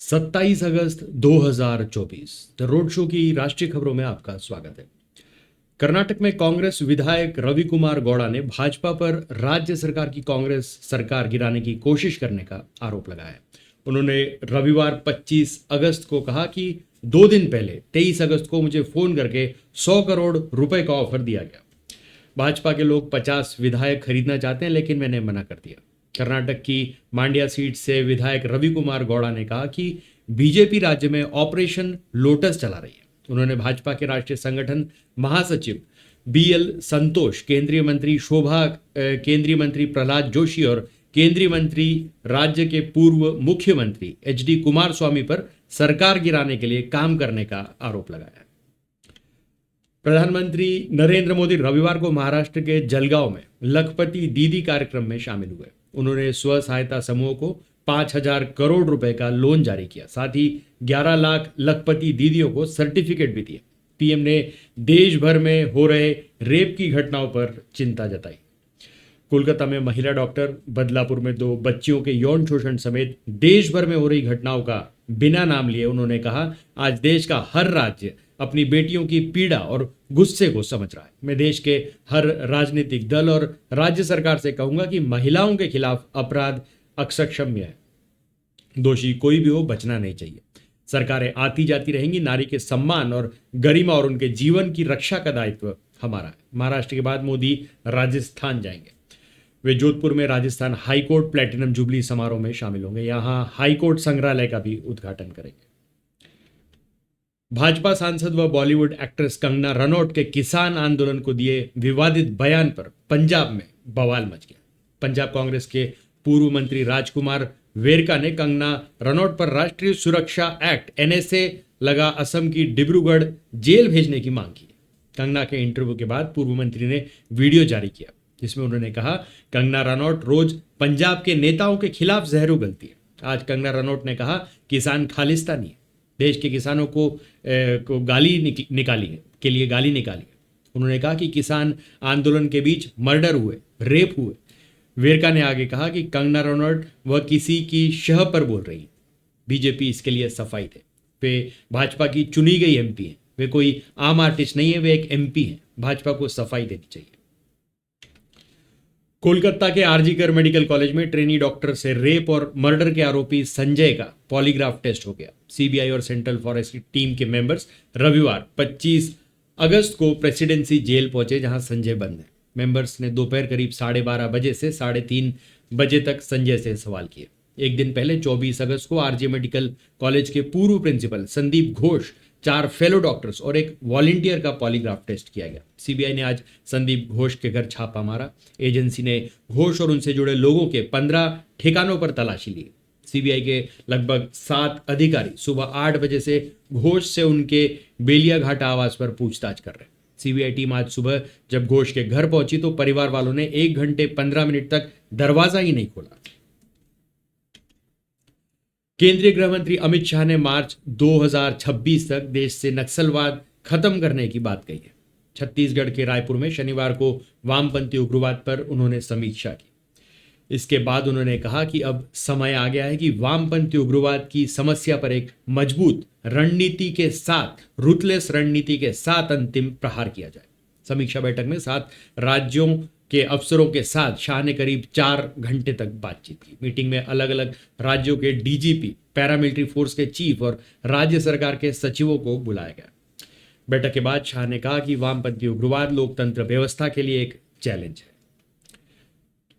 27 August 2024 the road show की राष्ट्रीय खबरों में आपका स्वागत है। कर्नाटक में कांग्रेस विधायक रवि कुमार गौड़ा ने भाजपा पर राज्य सरकार की कांग्रेस सरकार गिराने की कोशिश करने का आरोप लगाया। उन्होंने रविवार 25 अगस्त को कहा कि 2 दिन पहले 23 अगस्त को मुझे फोन करके 100 करोड़ रुपए का ऑफर दिया गया। भाजपा के लोग 50 विधायक खरीदना चाहते हैं, लेकिन मैंने मना कर दिया। कर्नाटक की मांड्या सीट से विधायक रवि कुमार गौड़ा ने कहा कि बीजेपी राज्य में ऑपरेशन लोटस चला रही है। उन्होंने भाजपा के राष्ट्रीय संगठन महासचिव बीएल संतोष, केंद्रीय मंत्री प्रहलाद जोशी और केंद्रीय मंत्री राज्य के पूर्व मुख्यमंत्री एचडी कुमारस्वामी पर सरकार गिराने के लिए काम करने का आरोप लगाया। प्रधानमंत्री नरेंद्र मोदी रविवार को महाराष्ट्र के जलगांव में लखपति दीदी कार्यक्रम में शामिल हुए। उन्होंने स्व सहायता समूह को 5,000 करोड़ रुपए का लोन जारी किया। साथ ही 11 लाख लखपति दीदियों को सर्टिफिकेट भी दिए। पीएम ने देश भर में हो रहे रेप की घटनाओं पर चिंता जताई। कोलकाता में महिला डॉक्टर, बदलापुर में 2 बच्चियों के यौन शोषण समेत देश भर में हो रही घटनाओं का बिना नाम लिए उन्होंने कहा, आज देश का हर राज्य अपनी बेटियों की पीड़ा और गुस्से को समझ रहा है। मैं देश के हर राजनीतिक दल और राज्य सरकार से कहूंगा कि महिलाओं के खिलाफ अपराध अक्षम्य है। दोषी कोई भी हो, बचना नहीं चाहिए। सरकारें आती जाती रहेंगी। नारी के सम्मान और गरिमा और उनके जीवन की रक्षा का दायित्व हमारा है। महाराष्ट्र के बाद मोदी राजस्थान जाएंगे। वे जोधपुर में राजस्थान हाईकोर्ट प्लेटिनम जुबली समारोह में शामिल होंगे। यहां हाईकोर्ट संग्रहालय का भी उद्घाटन करेंगे। भाजपा सांसद व बॉलीवुड एक्ट्रेस कंगना रनौत के किसान आंदोलन को दिए विवादित बयान पर पंजाब में बवाल मच गया। पंजाब कांग्रेस के पूर्व मंत्री राजकुमार वेरका ने कंगना रनौत पर राष्ट्रीय सुरक्षा एक्ट एनएसए लगा असम की डिब्रूगढ़ जेल भेजने की मांग की। कंगना के इंटरव्यू के बाद पूर्व मंत्री ने वीडियो जारी किया, जिसमें उन्होंने कहा, कंगना रनौत रोज पंजाब के नेताओं के खिलाफ जहर उगलती है। आज कंगना रनौत ने कहा, किसान खालिस्तानी है। देश के किसानों को गाली निकाली है। उन्होंने कहा कि किसान आंदोलन के बीच मर्डर हुए, रेप हुए। वेरका ने आगे कहा कि कंगना रनौत वह किसी की शह पर बोल रही है। बीजेपी इसके लिए सफाई दे। वे भाजपा की चुनी गई एमपी हैं। वे कोई आम आर्टिस्ट नहीं है, वे एक एमपी हैं। भाजपा को सफाई देनी चाहिए। कोलकाता के आरजीकर मेडिकल कॉलेज में ट्रेनी डॉक्टर से रेप और मर्डर के आरोपी संजय का पॉलीग्राफ टेस्ट हो गया। सीबीआई और सेंट्रल फॉरेस्ट टीम के मेंबर्स रविवार 25 अगस्त को प्रेसिडेंसी जेल पहुंचे, जहां संजय बंद है। मेंबर्स ने दोपहर करीब 12:30 बजे से 3:30 बजे तक संजय से सवाल किए। एक दिन पहले 24 अगस्त को आरजे मेडिकल कॉलेज के पूर्व principal Sandip Ghosh, 4 fellow doctors और एक वॉलंटियर का पॉलीग्राफ टेस्ट किया गया। सीबीआई ने आज संदीप घोष के घर छापा मारा। एजेंसी ने घोष और उनसे जुड़े लोगों के 15 ठिकानों पर तलाशी ली। सीबीआई के लगभग 7 अधिकारी सुबह 8 बजे से घोष से उनके बेलिया घाटा आवास पर पूछताछ कर रहे। सीबीआई टीम आज सुबह जब घोष के घर पहुंची तो परिवार वालों ने 1 घंटे 15 मिनट तक दरवाजा ही नहीं खोला। केंद्रीय गृह मंत्री अमित शाह ने मार्च 2026 तक देश से नक्सलवाद खत्म करने की बात कही है। छत्तीसगढ़ के रायपुर में शनिवार को वामपंथी उग्रवाद पर उन्होंने समीक्षा की। इसके बाद उन्होंने कहा कि अब समय आ गया है कि वामपंथी उग्रवाद की समस्या पर एक मजबूत रणनीति के साथ, रुथलेस रणनीति के साथ अंतिम प्रहार किया जाए। समीक्षा बैठक में 7 राज्यों के अफसरों के साथ शाह ने करीब 4 घंटे तक बातचीत की। मीटिंग में अलग अलग राज्यों के डीजीपी, पैरामिलिट्री फोर्स के चीफ और राज्य सरकार के सचिवों को बुलाया गया। बैठक के बाद शाह ने कहा कि वामपंथी उग्रवाद लोकतंत्र व्यवस्था के लिए एक चैलेंज है।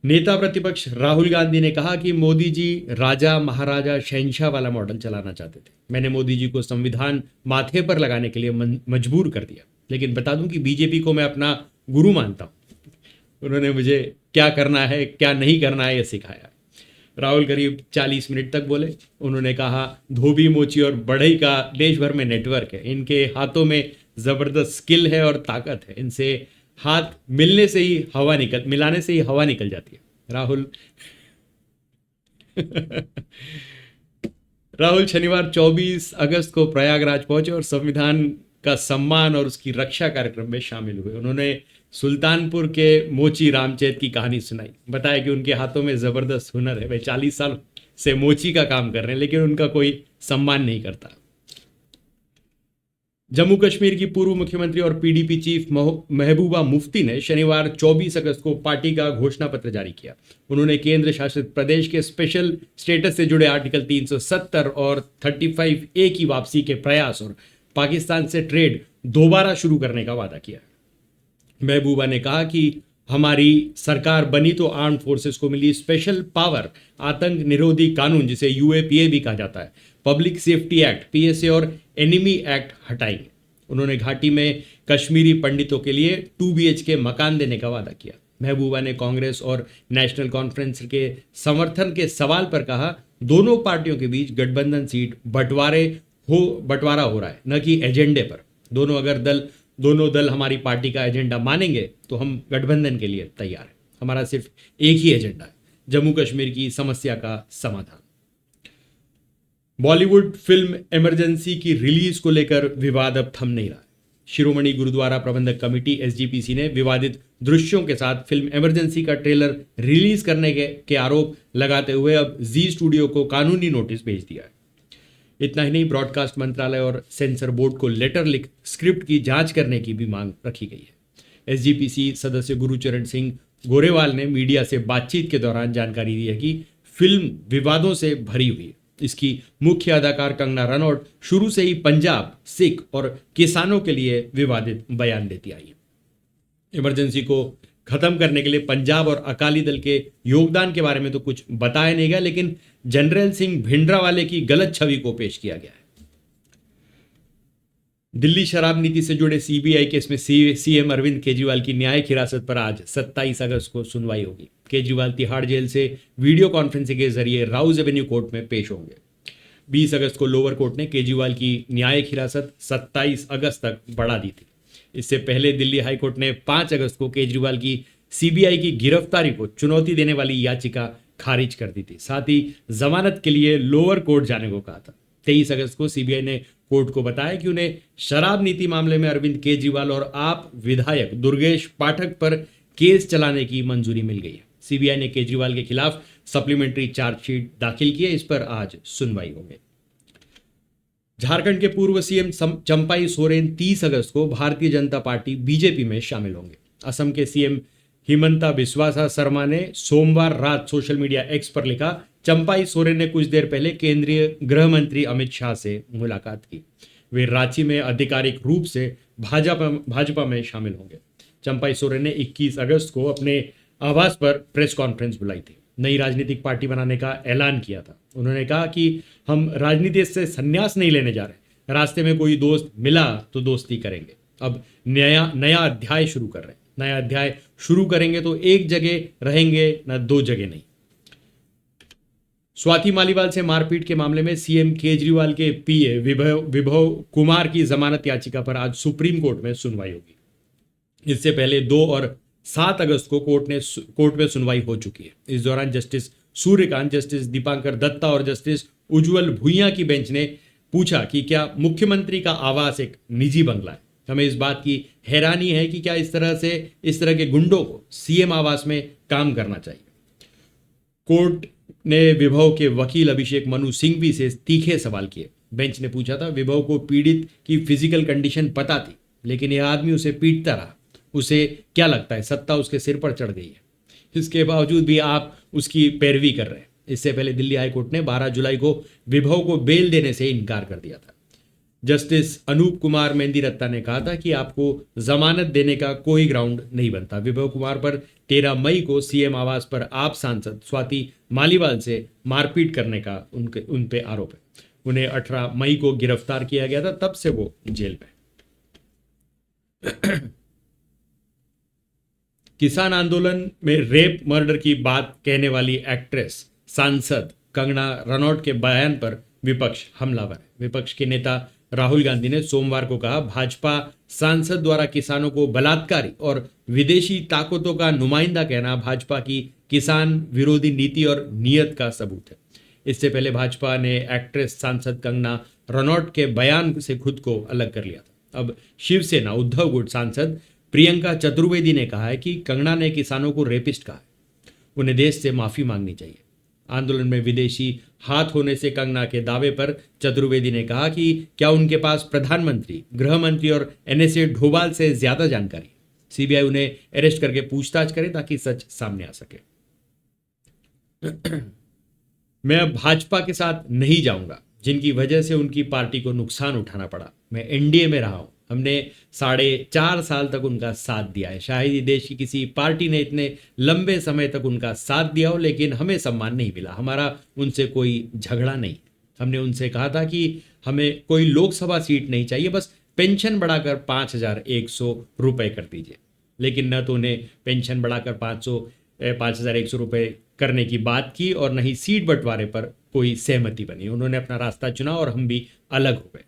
नेता प्रतिपक्ष राहुल गांधी ने कहा कि मोदी जी राजा महाराजा शहंशाह वाला मॉडल चलाना चाहते थे। मैंने मोदी जी को संविधान माथे पर लगाने के लिए मजबूर कर दिया, लेकिन बता दूं कि बीजेपी को मैं अपना गुरु मानता हूं। उन्होंने मुझे क्या करना है, क्या नहीं करना है, यह सिखाया। राहुल करीब 40 मिनट तक बोले। उन्होंने कहा, धोबी, मोची और बढ़ई का देश भर में नेटवर्क है। इनके हाथों में जबरदस्त स्किल है और ताकत है। इनसे हाथ मिलाने से ही हवा निकल जाती है। राहुल शनिवार 24 अगस्त को प्रयागराज पहुंचे और संविधान का सम्मान और उसकी रक्षा कार्यक्रम में शामिल हुए। उन्होंने सुल्तानपुर के मोची रामचेत की कहानी सुनाई। बताया कि उनके हाथों में जबरदस्त हुनर है। वे 40 साल से मोची का काम कर रहे हैं, लेकिन उनका कोई सम्मान नहीं करता। जम्मू कश्मीर की पूर्व मुख्यमंत्री और पीडीपी चीफ महबूबा मुफ्ती ने शनिवार 24 अगस्त को पार्टी का घोषणा पत्र जारी किया। उन्होंने केंद्र शासित प्रदेश के स्पेशल स्टेटस से जुड़े आर्टिकल 370 और 35A की वापसी के प्रयास और पाकिस्तान से ट्रेड दोबारा शुरू करने का वादा किया। महबूबा ने कहा कि हमारी सरकार बनी तो आर्म्ड फोर्सेस को मिली स्पेशल पावर, आतंक निरोधी कानून जिसे यूएपीए भी कहा जाता है, पब्लिक सेफ्टी एक्ट पीएसए और एनिमी एक्ट हटाएंगे। उन्होंने घाटी में कश्मीरी पंडितों के लिए 2 BHK मकान देने का वादा किया। महबूबा ने कांग्रेस और नेशनल कॉन्फ्रेंस के समर्थन के सवाल पर कहा, दोनों पार्टियों के बीच गठबंधन सीट बंटवारा हो रहा है, न कि एजेंडे पर। दोनों दल हमारी पार्टी का एजेंडा मानेंगे तो हम गठबंधन के लिए तैयार हैं। हमारा सिर्फ एक ही एजेंडा है, जम्मू कश्मीर की समस्या का समाधान। बॉलीवुड फिल्म इमरजेंसी की रिलीज को लेकर विवाद अब थम नहीं रहा है। शिरोमणि गुरुद्वारा प्रबंधक कमेटी SGPC ने विवादित दृश्यों के साथ फिल्म इमरजेंसी का ट्रेलर रिलीज करने के आरोप लगाते हुए अब जी स्टूडियो को कानूनी नोटिस भेज दिया है। इतना ही नहीं, ब्रॉडकास्ट मंत्रालय और सेंसर बोर्ड को लेटर लिख स्क्रिप्ट की जांच करने की भी मांग रखी गई है। SGPC सदस्य गुरुचरण सिंह गोरेवाल ने मीडिया से बातचीत के दौरान जानकारी दी है कि फिल्म विवादों से भरी हुई है। इसकी मुख्य अदाकार कंगना रनौत शुरू से ही पंजाब, सिख और किसानों के लिए विवादित बयान देती आई है। इमरजेंसी को खत्म करने के लिए पंजाब और अकाली दल के योगदान के बारे में तो कुछ बताया नहीं गया, लेकिन जनरल सिंह भिंडरावाले की गलत छवि को पेश किया गया है। दिल्ली शराब नीति से जुड़े CBI केस में CM अरविंद केजरीवाल की न्यायिक हिरासत पर आज 27 अगस्त को सुनवाई होगी। केजरीवाल तिहाड़ जेल से वीडियो कॉन्फ्रेंसिंग के जरिए राउज एवेन्यू कोर्ट में पेश होंगे। 20 अगस्त को लोअर कोर्ट ने केजरीवाल की न्यायिक हिरासत 27 अगस्त तक बढ़ा दी थी। इससे पहले दिल्ली हाईकोर्ट ने 5 अगस्त को केजरीवाल की CBI की गिरफ्तारी को चुनौती देने वाली याचिका खारिज कर दी थी। साथ ही जमानत के लिए लोअर कोर्ट जाने को कहा था। 23 अगस्त को CBI ने कोर्ट को बताया कि उन्हें शराब नीति मामले में अरविंद केजरीवाल और आप विधायक दुर्गेश पाठक पर केस चलाने की मंजूरी मिल गई है। CBI ने केजरीवाल के खिलाफ सप्लीमेंट्री चार्जशीट दाखिल की है। इस पर आज सुनवाई होगी। झारखंड के पूर्व CM चंपाई सोरेन 30 अगस्त को भारतीय जनता पार्टी BJP में शामिल होंगे। असम के CM हिमंता बिस्वा शर्मा ने सोमवार रात सोशल मीडिया X पर लिखा, चंपाई सोरेन ने कुछ देर पहले केंद्रीय गृह मंत्री अमित शाह से मुलाकात की। वे रांची में आधिकारिक रूप से भाजपा में शामिल होंगे। चंपाई सोरेन ने 21 अगस्त को अपने आवास पर प्रेस कॉन्फ्रेंस बुलाई थी। नई राजनीतिक पार्टी बनाने का ऐलान किया था। उन्होंने कहा कि हम राजनीति से संन्यास नहीं लेने जा रहे, रास्ते में कोई दोस्त मिला तो दोस्ती करेंगे। अब नया अध्याय शुरू कर रहे हैं। नया अध्याय शुरू करेंगे तो एक जगह रहेंगे, ना 2 जगह नहीं। स्वाति मालीवाल से मारपीट के मामले में CM केजरीवाल के PA विभव कुमार की जमानत याचिका पर आज सुप्रीम कोर्ट में सुनवाई होगी। इससे पहले 2 और 7 अगस्त को कोर्ट में सुनवाई हो चुकी है। इस दौरान जस्टिस सूर्यकांत, जस्टिस दीपांकर दत्ता और जस्टिस उज्जवल भुइयां की बेंच ने पूछा कि क्या मुख्यमंत्री का आवास एक निजी बंगला है। हमें इस बात की हैरानी है कि क्या इस तरह के गुंडों को CM आवास में काम करना चाहिए। कोर्ट ने विभव के वकील अभिषेक मनु सिंघवी से तीखे सवाल किए। बेंच ने पूछा था, विभव को पीड़ित की फिजिकल कंडीशन पता थी, लेकिन यह आदमी उसे पीटता रहा। उसे क्या लगता है सत्ता उसके सिर पर चढ़ गई है? इसके बावजूद भी आप उसकी पैरवी कर रहे हैं। इससे पहले दिल्ली हाईकोर्ट ने 12 जुलाई को विभव को बेल देने से इनकार कर दिया था। जस्टिस अनूप कुमार मेहंदीरत्ता ने कहा था कि आपको जमानत देने का कोई ग्राउंड नहीं बनता। विभव कुमार पर 13 मई को CM आवास पर आप सांसद स्वाति मालीवाल से मारपीट करने का उन पे आरोप है। उन्हें 18 मई को गिरफ्तार किया गया था, तब से वो जेल में। किसान आंदोलन में रेप मर्डर की बात कहने वाली एक्ट्रेस सांसद कंगना रनौत के बयान पर विपक्ष हमलावर है। विपक्ष के नेता राहुल गांधी ने सोमवार को कहा, भाजपा सांसद द्वारा किसानों को बलात्कारी और विदेशी ताकतों का नुमाइंदा कहना भाजपा की किसान विरोधी नीति और नीयत का सबूत है। इससे पहले भाजपा ने एक्ट्रेस सांसद कंगना रनौत के बयान से खुद को अलग कर लिया था। अब शिवसेना उद्धव गुट सांसद प्रियंका चतुर्वेदी ने कहा है कि कंगना ने किसानों को रेपिस्ट कहा है, उन्हें देश से माफी मांगनी चाहिए। आंदोलन में विदेशी हाथ होने से कंगना के दावे पर चतुर्वेदी ने कहा कि क्या उनके पास प्रधानमंत्री, गृह मंत्री और एनएसए डोभाल से ज्यादा जानकारी? सीबीआई उन्हें अरेस्ट करके पूछताछ करे ताकि सच सामने आ सके। मैं अब भाजपा के साथ नहीं जाऊंगा जिनकी वजह से उनकी पार्टी को नुकसान उठाना पड़ा। मैं एनडीए में रहा हूं, हमने 4.5 साल तक उनका साथ दिया है। शायद ही देश की किसी पार्टी ने इतने लंबे समय तक उनका साथ दिया हो, लेकिन हमें सम्मान नहीं मिला। हमारा उनसे कोई झगड़ा नहीं। हमने उनसे कहा था कि हमें कोई लोकसभा सीट नहीं चाहिए, बस पेंशन बढ़ाकर 5,100 रुपये कर दीजिए। लेकिन न तो उन्हें पेंशन बढ़ाकर 5,100 रुपये करने की बात की और न ही सीट बंटवारे पर कोई सहमति बनी। उन्होंने अपना रास्ता चुना और हम भी अलग हो गए।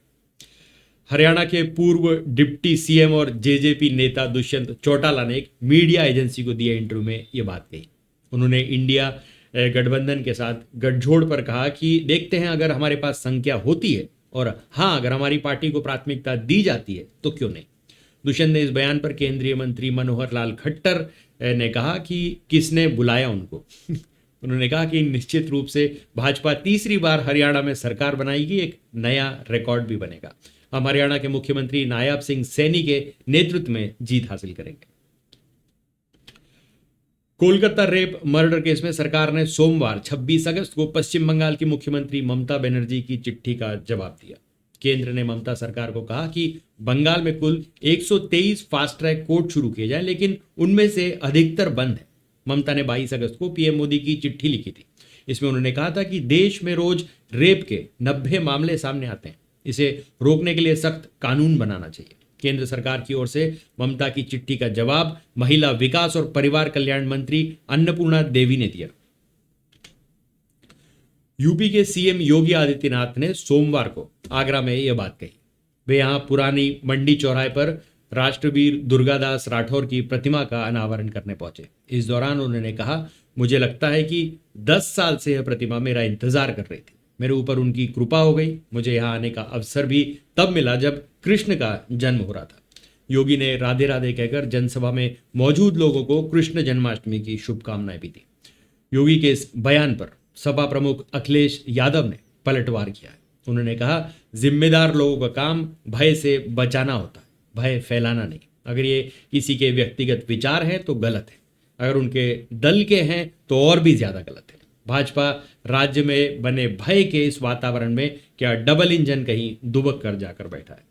हरियाणा के पूर्व डिप्टी सीएम और जेजेपी नेता दुष्यंत चौटाला ने एक मीडिया एजेंसी को दिए इंटरव्यू में ये बात कही। उन्होंने इंडिया गठबंधन के साथ गठजोड़ पर कहा कि देखते हैं, अगर हमारे पास संख्या होती है और हाँ, अगर हमारी पार्टी को प्राथमिकता दी जाती है तो क्यों नहीं। दुष्यंत ने इस बयान पर केंद्रीय मंत्री मनोहर लाल खट्टर ने कहा कि किसने बुलाया उनको। उन्होंने कहा कि निश्चित रूप से भाजपा तीसरी बार हरियाणा में सरकार बनाएगी, एक नया रिकॉर्ड भी बनेगा। हम हरियाणा के मुख्यमंत्री नायब सिंह सैनी के नेतृत्व में जीत हासिल करेंगे। कोलकाता रेप मर्डर केस में सरकार ने सोमवार 26 अगस्त को पश्चिम बंगाल की मुख्यमंत्री ममता बनर्जी की चिट्ठी का जवाब दिया। केंद्र ने ममता सरकार को कहा कि बंगाल में कुल 123 फास्ट ट्रैक कोर्ट शुरू किए जाए, लेकिन उनमें से अधिकतर बंद है। ममता ने 22 अगस्त को पीएम मोदी की चिट्ठी लिखी थी। इसमें उन्होंने कहा था कि देश में रोज रेप के 90 मामले सामने आते हैं, इसे रोकने के लिए सख्त कानून बनाना चाहिए। केंद्र सरकार की ओर से ममता की चिट्ठी का जवाब महिला विकास और परिवार कल्याण मंत्री अन्नपूर्णा देवी ने दिया। यूपी के सीएम योगी आदित्यनाथ ने सोमवार को आगरा में यह बात कही। वे यहां पुरानी मंडी चौराहे पर राष्ट्रवीर दुर्गादास राठौर की प्रतिमा का अनावरण करने पहुंचे। इस दौरान उन्होंने कहा, मुझे लगता है कि 10 साल से यह प्रतिमा मेरा इंतजार कर रही थी। मेरे ऊपर उनकी कृपा हो गई। मुझे यहाँ आने का अवसर भी तब मिला जब कृष्ण का जन्म हो रहा था। योगी ने राधे राधे कहकर जनसभा में मौजूद लोगों को कृष्ण जन्माष्टमी की शुभकामनाएं भी दी। योगी के इस बयान पर सपा प्रमुख अखिलेश यादव ने पलटवार किया है। उन्होंने कहा, जिम्मेदार लोगों का काम भय से बचाना होता है, भय फैलाना नहीं। अगर ये किसी के व्यक्तिगत विचार हैं तो गलत है, अगर उनके दल के हैं तो और भी ज्यादा गलत है। भाजपा राज्य में बने भय के इस वातावरण में क्या डबल इंजन कहीं दुबक कर जाकर बैठा है।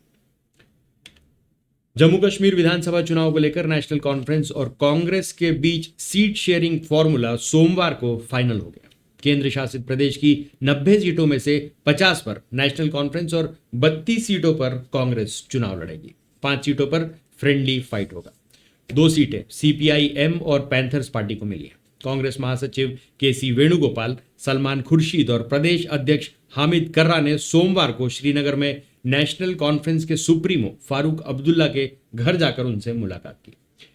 जम्मू कश्मीर विधानसभा चुनाव को लेकर नेशनल कॉन्फ्रेंस और कांग्रेस के बीच सीट शेयरिंग फॉर्मूला सोमवार को फाइनल हो गया। केंद्र शासित प्रदेश की 90 सीटों में से 50 पर नेशनल कॉन्फ्रेंस और 32 सीटों पर कांग्रेस चुनाव लड़ेगी। 5 सीटों पर फ्रेंडली फाइट होगा। 2 सीटें सीपीआई एम और पैंथर्स पार्टी को मिली है। कांग्रेस महासचिव केसी वेणुगोपाल, सलमान खुर्शीद और प्रदेश अध्यक्ष हामिद कर्रा ने सोमवार को श्रीनगर में नेशनल कॉन्फ्रेंस के सुप्रीमो फारूक अब्दुल्ला के घर जाकर उनसे मुलाकात की।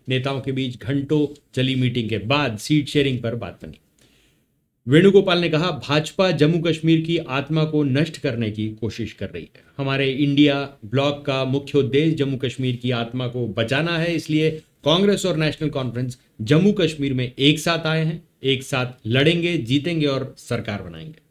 नेताओं के बीच घंटों चली मीटिंग के बाद सीट शेयरिंग पर बात बनी। वेणुगोपाल ने कहा, भाजपा जम्मू कश्मीर की आत्मा को नष्ट करने की कोशिश कर रही है। हमारे इंडिया ब्लॉक का मुख्य उद्देश्य जम्मू कश्मीर की आत्मा को बचाना है, इसलिए कांग्रेस और नेशनल कॉन्फ्रेंस जम्मू कश्मीर में एक साथ आए हैं, एक साथ लड़ेंगे, जीतेंगे और सरकार बनाएंगे।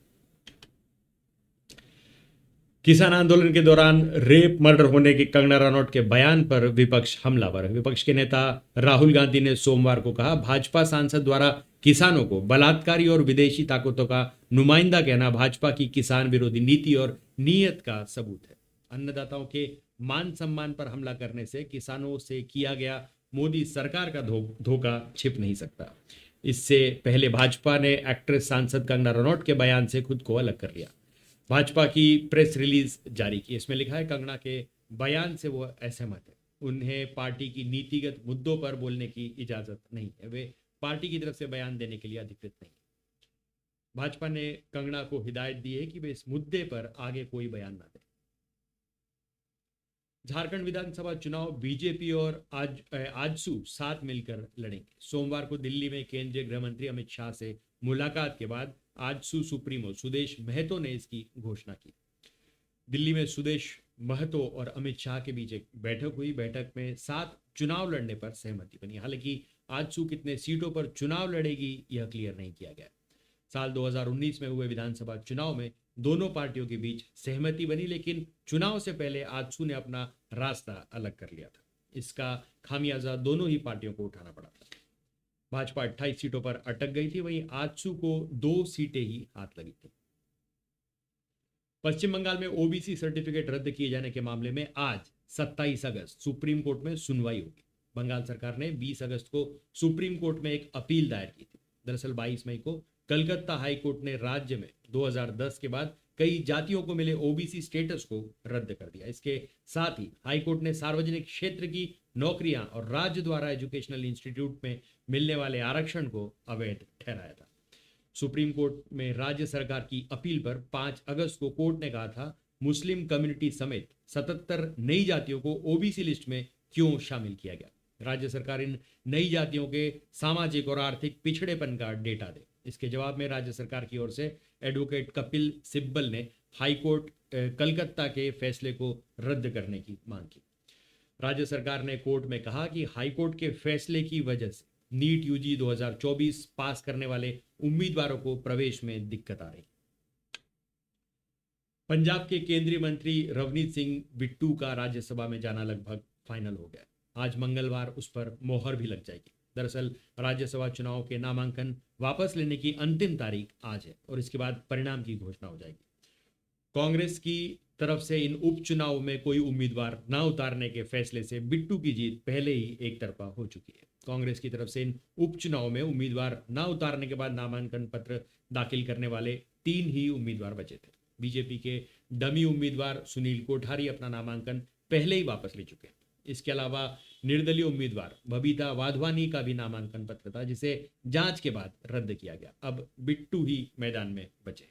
किसान आंदोलन के दौरान रेप मर्डर होने के कंगना रनौत के बयान पर विपक्ष हमलावर है। विपक्ष के नेता राहुल गांधी ने सोमवार को कहा, भाजपा सांसद द्वारा किसानों को बलात्कारी और विदेशी ताकतों का नुमाइंदा कहना भाजपा की किसान विरोधी नीति और नीयत का सबूत है। अन्नदाताओं के मान सम्मान पर हमला करने से किसानों से किया गया मोदी सरकार का धोखा छिप नहीं सकता। इससे पहले भाजपा ने एक्ट्रेस सांसद कंगना रनौत के बयान से खुद को अलग कर लिया। भाजपा की प्रेस रिलीज जारी की। इसमें लिखा है, कंगना के बयान से वो असहमत है। उन्हें पार्टी की नीतिगत मुद्दों पर बोलने की इजाजत नहीं है। वे पार्टी की तरफ से बयान देने के लिए अधिकृत नहीं। भाजपा ने कंगना को हिदायत दी है कि वे इस मुद्दे पर आगे कोई बयान ना दें। झारखंड विधानसभा चुनाव बीजेपी और आजसू साथ मिलकर लड़ेंगे। सोमवार को दिल्ली में केंद्रीय गृह मंत्री अमित शाह से मुलाकात के बाद आजसू सुप्रीमो सुदेश महतो ने इसकी घोषणा की। दिल्ली में सुदेश महतो और अमित शाह के बीच एक बैठक हुई। बैठक में 7 चुनाव लड़ने पर सहमति बनी। हालांकि आजसू कितने सीटों पर चुनाव लड़ेगी यह क्लियर नहीं किया गया। साल 2019 में हुए विधानसभा चुनाव में दोनों पार्टियों के बीच सहमति बनी, लेकिन चुनाव से पहले आजसू ने अपना रास्ता अलग कर लिया था। इसका खामियाजा दोनों ही पार्टियों को उठाना पड़ा था। भाजपा 28 सीटों पर अटक गई थी, वहीं आजसू को 2 सीटें ही हाथ लगी थी। पश्चिम बंगाल में ओबीसी सर्टिफिकेट रद्द किए जाने के मामले में आज 27 अगस्त सुप्रीम कोर्ट में सुनवाई होगी। बंगाल सरकार ने 20 अगस्त को सुप्रीम कोर्ट में एक अपील दायर की थी। दरअसल 22 मई को कलकत्ता हाई कोर्ट ने राज्य में 2010 के बाद कई जातियों को मिले ओबीसी स्टेटस को रद्द कर दिया। इसके साथ ही हाई कोर्ट ने सार्वजनिक क्षेत्र की नौकरियां और राज्य द्वारा एजुकेशनल इंस्टीट्यूट में मिलने वाले आरक्षण को अवैध ठहराया था। सुप्रीम कोर्ट में राज्य सरकार की अपील पर 5 अगस्त को कोर्ट ने कहा था, मुस्लिम कम्युनिटी समेत 77 नई जातियों को ओबीसी लिस्ट में क्यों शामिल किया गया। राज्य सरकार इन नई जातियों के सामाजिक और आर्थिक पिछड़ेपन का डेटा दे। इसके जवाब में राज्य सरकार की ओर से एडवोकेट कपिल सिब्बल ने हाईकोर्ट कलकत्ता के फैसले को रद्द करने की मांग की। राज्य सरकार ने कोर्ट में कहा कि हाईकोर्ट के फैसले की वजह से नीट यूजी 2024 पास करने वाले उम्मीदवारों को प्रवेश में दिक्कत आ रही। पंजाब के केंद्रीय मंत्री रवनीत सिंह बिट्टू का राज्यसभा में जाना लगभग फाइनल हो गया। आज मंगलवार उस पर मोहर भी लग जाएगी। दरअसल राज्यसभा चुनाव के नामांकन वापस लेने की अंतिम तारीख आज है और इसके बाद परिणाम की घोषणा हो जाएगी। कांग्रेस की तरफ से इन उपचुनाव में कोई उम्मीदवार न उतारने के फैसले से बिट्टू की जीत पहले ही एक तरफा हो चुकी है। कांग्रेस की तरफ से इन उपचुनाव में उम्मीदवार न उतारने के बाद नामांकन पत्र दाखिल करने वाले 3 ही उम्मीदवार बचे थे। बीजेपी के डमी उम्मीदवार सुनील कोठारी अपना नामांकन पहले ही वापस ले चुके हैं। इसके अलावा निर्दलीय उम्मीदवार बबीता वाधवानी का भी नामांकन पत्र था, जिसे जांच के बाद रद्द किया गया। अब बिट्टू ही मैदान में बचे।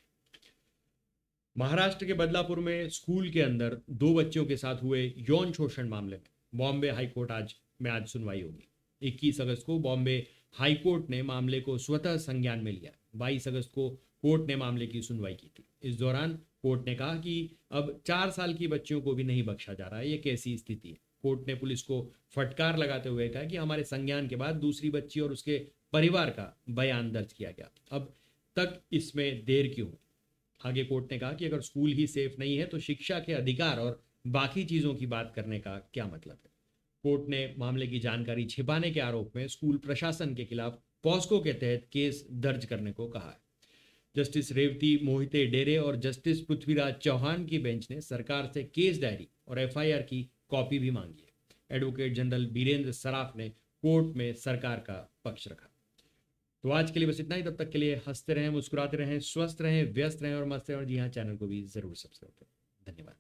महाराष्ट्र के बदलापुर में स्कूल के अंदर 2 बच्चियों के साथ हुए यौन शोषण मामले में बॉम्बे हाईकोर्ट आज सुनवाई होगी। 21 अगस्त को बॉम्बे हाईकोर्ट ने मामले को स्वतः संज्ञान में लिया। 22 अगस्त को कोर्ट ने मामले की सुनवाई की थी। इस दौरान कोर्ट ने कहा कि अब 4 साल की बच्चियों को भी नहीं बख्शा जा रहा है। ये कैसी स्थिति है। कोर्ट ने पुलिस को फटकार लगाते हुए कहा कि हमारे संज्ञान के बाद दूसरी बच्ची और उसके परिवार का बयान दर्ज किया गया, अब तक इसमें देर क्यों। आगे कोर्ट ने कहा कि अगर स्कूल ही सेफ नहीं है तो शिक्षा के अधिकार और बाकी चीजों की बात करने का क्या मतलब है। कोर्ट ने मामले की जानकारी छिपाने के आरोप में स्कूल प्रशासन के खिलाफ पॉस्को के तहत केस दर्ज करने को कहा है। जस्टिस रेवती मोहिते डेरे और जस्टिस पृथ्वीराज चौहान की बेंच ने सरकार से केस डायरी और एफआईआर की कॉपी भी मांगी है। एडवोकेट जनरल बीरेंद्र सराफ ने कोर्ट में सरकार का पक्ष रखा। तो आज के लिए बस इतना ही। तब तक के लिए हंसते रहें, मुस्कुराते रहें, स्वस्थ रहें, व्यस्त रहें और मस्त रहें। और जी हाँ, चैनल को भी जरूर सब्सक्राइब करें। धन्यवाद।